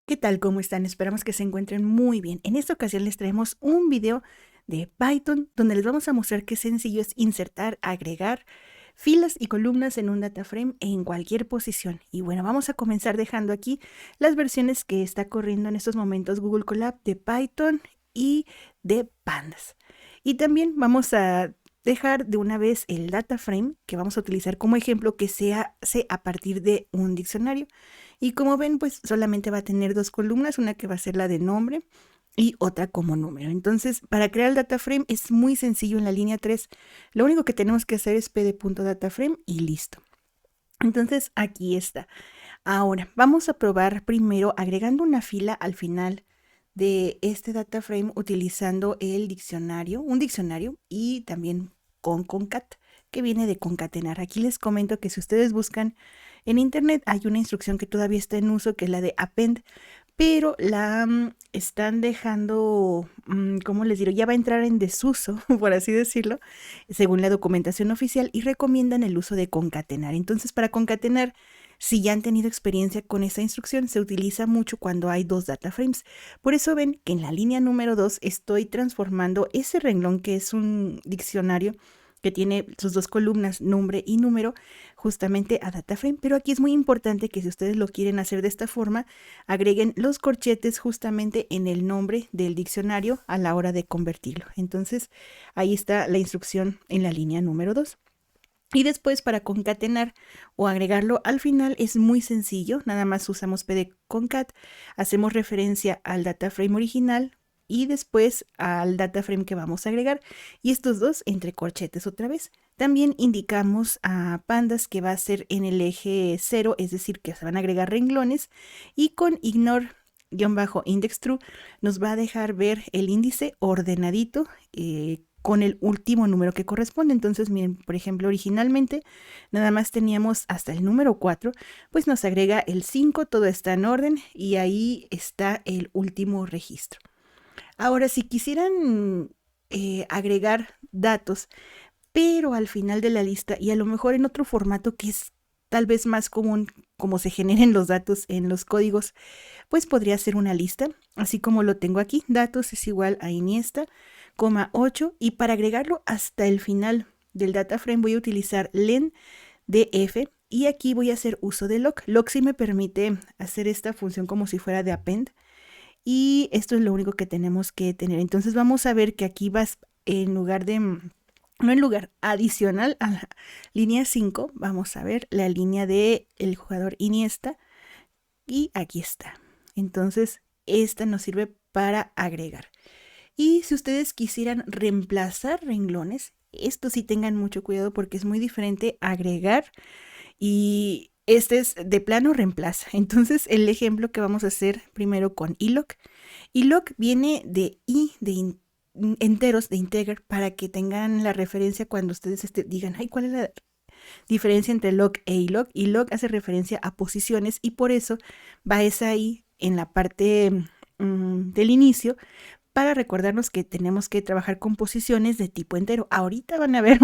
¿Qué tal? ¿Cómo están? Esperamos que se encuentren muy bien. En esta ocasión les traemos un video de Python donde les vamos a mostrar qué sencillo es insertar, agregar filas y columnas en un data frame en cualquier posición. Y bueno, vamos a comenzar dejando aquí las versiones que está corriendo en estos momentos Google Colab de Python y de Pandas. Y también vamos a dejar de una vez el data frame que vamos a utilizar como ejemplo que se hace a partir de un diccionario. Y como ven, pues solamente va a tener dos columnas, una que va a ser la de nombre y otra como número. Entonces, para crear el data frame es muy sencillo en la línea 3. Lo único que tenemos que hacer es pd.dataframe y listo. Entonces, aquí está. Ahora, vamos a probar primero agregando una fila al final de este data frame utilizando el diccionario, un diccionario y también con concat, que viene de concatenar. Aquí les comento que si ustedes buscan en internet hay una instrucción que todavía está en uso, que es la de append, pero la están dejando, ¿cómo les digo? Ya va a entrar en desuso, por así decirlo, según la documentación oficial, y recomiendan el uso de concatenar. Entonces, para concatenar, si ya han tenido experiencia con esta instrucción, se utiliza mucho cuando hay dos data frames. Por eso ven que en la línea número 2 estoy transformando ese renglón que es un diccionario que tiene sus dos columnas, nombre y número, justamente a data frame. Pero aquí es muy importante que si ustedes lo quieren hacer de esta forma, agreguen los corchetes justamente en el nombre del diccionario a la hora de convertirlo. Entonces, ahí está la instrucción en la línea número 2. Y después para concatenar o agregarlo al final es muy sencillo, nada más usamos pdconcat, hacemos referencia al data frame original y después al data frame que vamos a agregar y estos dos entre corchetes otra vez. También indicamos a pandas que va a ser en el eje 0, es decir que se van a agregar renglones, y con ignore-index true nos va a dejar ver el índice ordenadito con el último número que corresponde. Entonces, miren, por ejemplo, originalmente nada más teníamos hasta el número 4, pues nos agrega el 5, todo está en orden y ahí está el último registro. Ahora, si quisieran agregar datos, pero al final de la lista y a lo mejor en otro formato que es tal vez más común como se generen los datos en los códigos, pues podría ser una lista, así como lo tengo aquí. Datos es igual a Iniesta, 8, y para agregarlo hasta el final del data frame voy a utilizar len df y aquí voy a hacer uso de lock. Lock sí me permite hacer esta función como si fuera de append y esto es lo único que tenemos que tener. Entonces vamos a ver que aquí vas en lugar de, no en lugar, adicional a la línea 5, vamos a ver la línea de el jugador Iniesta y aquí está. Entonces esta nos sirve para agregar. Y si ustedes quisieran reemplazar renglones, esto sí tengan mucho cuidado porque es muy diferente agregar y este es de plano reemplaza. Entonces el ejemplo que vamos a hacer primero con iloc. Iloc viene de enteros, de integer, para que tengan la referencia cuando ustedes digan, ay, ¿cuál es la diferencia entre loc e iloc? Iloc hace referencia a posiciones y por eso va esa ahí en la parte del inicio para recordarnos que tenemos que trabajar con posiciones de tipo entero. Ahorita van a ver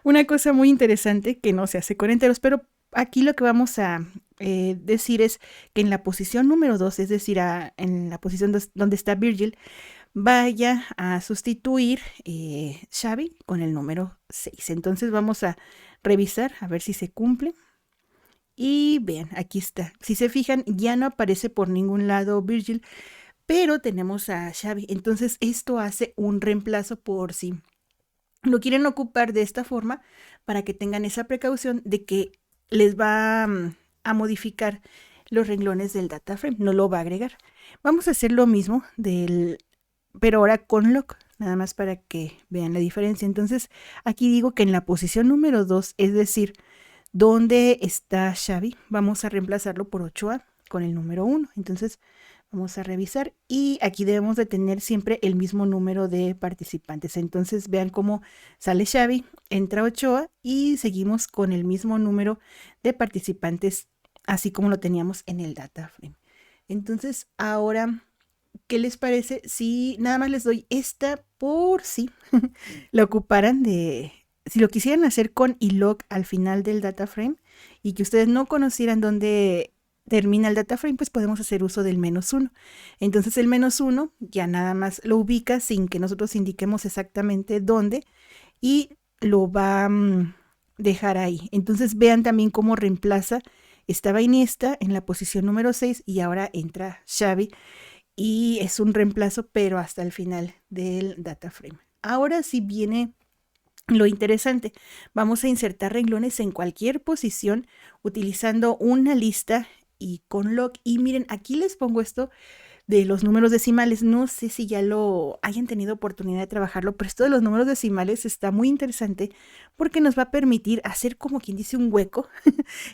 una cosa muy interesante que no se hace con enteros, pero aquí lo que vamos a decir es que en la posición número 2, es decir, en la posición donde está Virgil, vaya a sustituir Xavi con el número 6. Entonces vamos a revisar a ver si se cumple. Y vean, aquí está. Si se fijan, ya no aparece por ningún lado Virgil, pero tenemos a Xavi. Entonces esto hace un reemplazo por si lo quieren ocupar de esta forma, para que tengan esa precaución de que les va a modificar los renglones del data frame, no lo va a agregar. Vamos a hacer lo mismo pero ahora con lock, nada más para que vean la diferencia. Entonces aquí digo que en la posición número 2, es decir, donde está Xavi, vamos a reemplazarlo por Ochoa con el número 1. Entonces vamos a revisar y aquí debemos de tener siempre el mismo número de participantes. Entonces vean cómo sale Xavi, entra Ochoa y seguimos con el mismo número de participantes, así como lo teníamos en el data frame. Entonces ahora, ¿qué les parece si nada más les doy esta por si lo ocuparan si lo quisieran hacer con iloc al final del data frame y que ustedes no conocieran dónde termina el data frame, pues podemos hacer uso del -1. Entonces el -1 ya nada más lo ubica sin que nosotros indiquemos exactamente dónde y lo va a dejar ahí. Entonces vean también cómo reemplaza. Estaba Iniesta en la posición número 6 y ahora entra Xavi y es un reemplazo, pero hasta el final del data frame. Ahora sí viene lo interesante. Vamos a insertar renglones en cualquier posición utilizando una lista y con log. Y miren, aquí les pongo esto de los números decimales. No sé si ya lo hayan tenido oportunidad de trabajarlo, pero esto de los números decimales está muy interesante porque nos va a permitir hacer, como quien dice, un hueco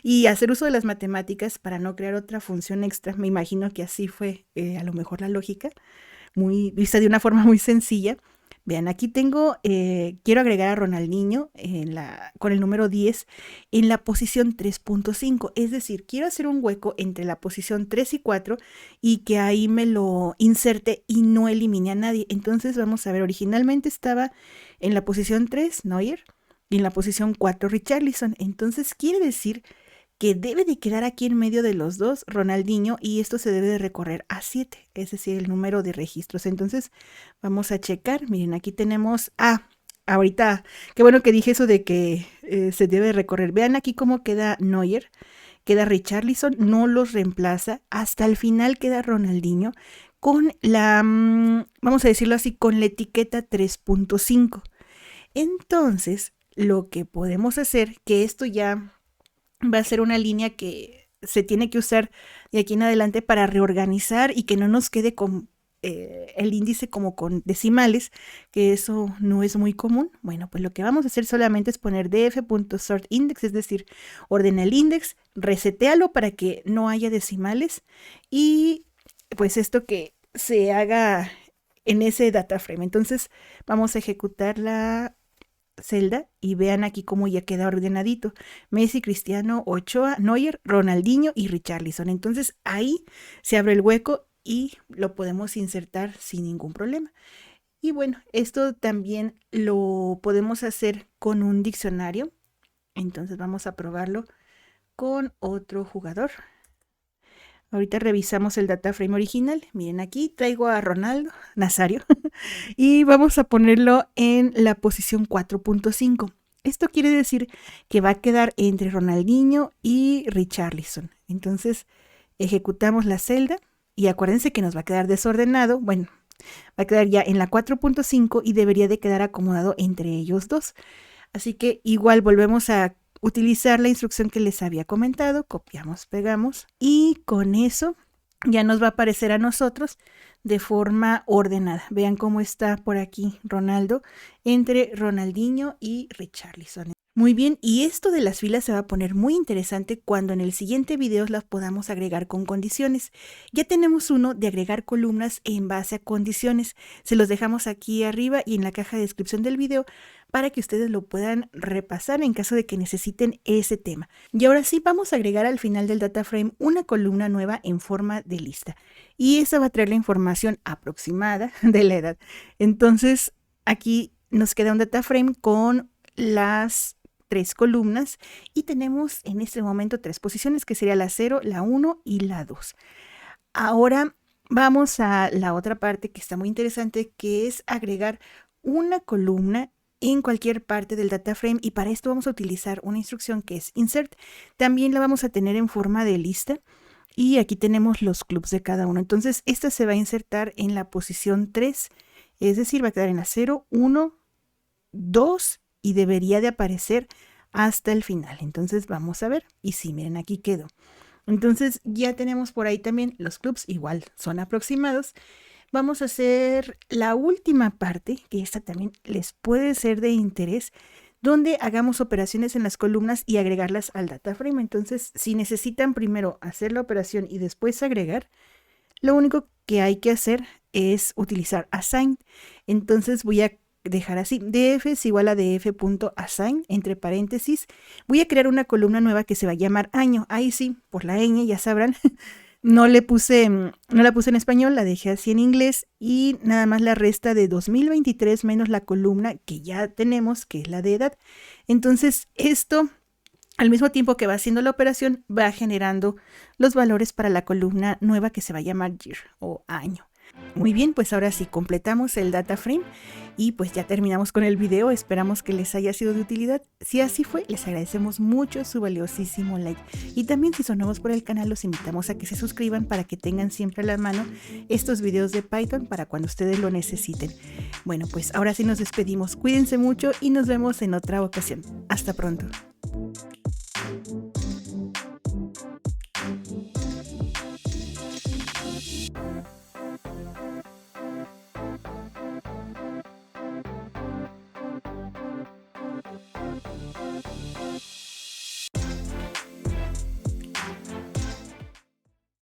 y hacer uso de las matemáticas para no crear otra función extra. Me imagino que así fue a lo mejor la lógica, muy vista de una forma muy sencilla. Vean, aquí tengo, quiero agregar a Ronaldinho con el número 10 en la posición 3.5. Es decir, quiero hacer un hueco entre la posición 3 y 4 y que ahí me lo inserte y no elimine a nadie. Entonces vamos a ver, originalmente estaba en la posición 3, Neuer, y en la posición 4, Richarlison. Entonces quiere decir que debe de quedar aquí en medio de los dos Ronaldinho y esto se debe de recorrer a 7, es decir, el número de registros. Entonces vamos a checar, miren, aquí tenemos, ahorita, qué bueno que dije eso de que se debe recorrer. Vean aquí cómo queda Neuer, queda Richarlison, no los reemplaza, hasta el final queda Ronaldinho con la, vamos a decirlo así, con la etiqueta 3.5. Entonces, lo que podemos hacer, que esto ya va a ser una línea que se tiene que usar de aquí en adelante para reorganizar y que no nos quede con el índice como con decimales, que eso no es muy común. Bueno, pues lo que vamos a hacer solamente es poner df.sortIndex, es decir, ordena el index, resetéalo para que no haya decimales y pues esto que se haga en ese data frame. Entonces vamos a ejecutar la celda y vean aquí cómo ya queda ordenadito. Messi, Cristiano, Ochoa, Neuer, Ronaldinho y Richarlison. Entonces ahí se abre el hueco y lo podemos insertar sin ningún problema. Y bueno, esto también lo podemos hacer con un diccionario. Entonces vamos a probarlo con otro jugador. Ahorita revisamos el data frame original. Miren, aquí traigo a Ronaldo Nazario y vamos a ponerlo en la posición 4.5. Esto quiere decir que va a quedar entre Ronaldinho y Richarlison. Entonces ejecutamos la celda y acuérdense que nos va a quedar desordenado. Bueno, va a quedar ya en la 4.5 y debería de quedar acomodado entre ellos dos. Así que igual volvemos a utilizar la instrucción que les había comentado, copiamos, pegamos y con eso ya nos va a aparecer a nosotros de forma ordenada. Vean cómo está por aquí Ronaldo entre Ronaldinho y Richarlison. Muy bien, y esto de las filas se va a poner muy interesante cuando en el siguiente video las podamos agregar con condiciones. Ya tenemos uno de agregar columnas en base a condiciones. Se los dejamos aquí arriba y en la caja de descripción del video para que ustedes lo puedan repasar en caso de que necesiten ese tema. Y ahora sí vamos a agregar al final del data frame una columna nueva en forma de lista. Y esa va a traer la información aproximada de la edad. Entonces aquí nos queda un data frame con las 3 columnas y tenemos en este momento 3 posiciones que sería la 0, la 1 y la 2. Ahora vamos a la otra parte que está muy interesante, que es agregar una columna en cualquier parte del data frame y para esto vamos a utilizar una instrucción que es insert. También la vamos a tener en forma de lista y aquí tenemos los clubs de cada uno. Entonces esta se va a insertar en la posición 3, es decir, va a quedar en la 0, 1, 2 y debería de aparecer hasta el final. Entonces vamos a ver y sí, miren, aquí quedó. Entonces ya tenemos por ahí también los clubs, igual son aproximados. Vamos a hacer la última parte, que esta también les puede ser de interés, donde hagamos operaciones en las columnas y agregarlas al data frame. Entonces, si necesitan primero hacer la operación y después agregar, lo único que hay que hacer es utilizar assign. Entonces voy a dejar así, df es igual a df.assign, entre paréntesis. Voy a crear una columna nueva que se va a llamar año. Ahí sí, por la ñ, ya sabrán. No la puse en español, la dejé así en inglés y nada más la resta de 2023 menos la columna que ya tenemos, que es la de edad. Entonces esto Al mismo tiempo que va haciendo la operación, va generando los valores para la columna nueva que se va a llamar year o año. Muy bien, pues ahora sí completamos el data frame y pues ya terminamos con el video. Esperamos que les haya sido de utilidad. Si así fue, les agradecemos mucho su valiosísimo like. Y también si son nuevos por el canal, los invitamos a que se suscriban para que tengan siempre a la mano estos videos de Python para cuando ustedes lo necesiten. Bueno, pues ahora sí nos despedimos. Cuídense mucho y nos vemos en otra ocasión. Hasta pronto.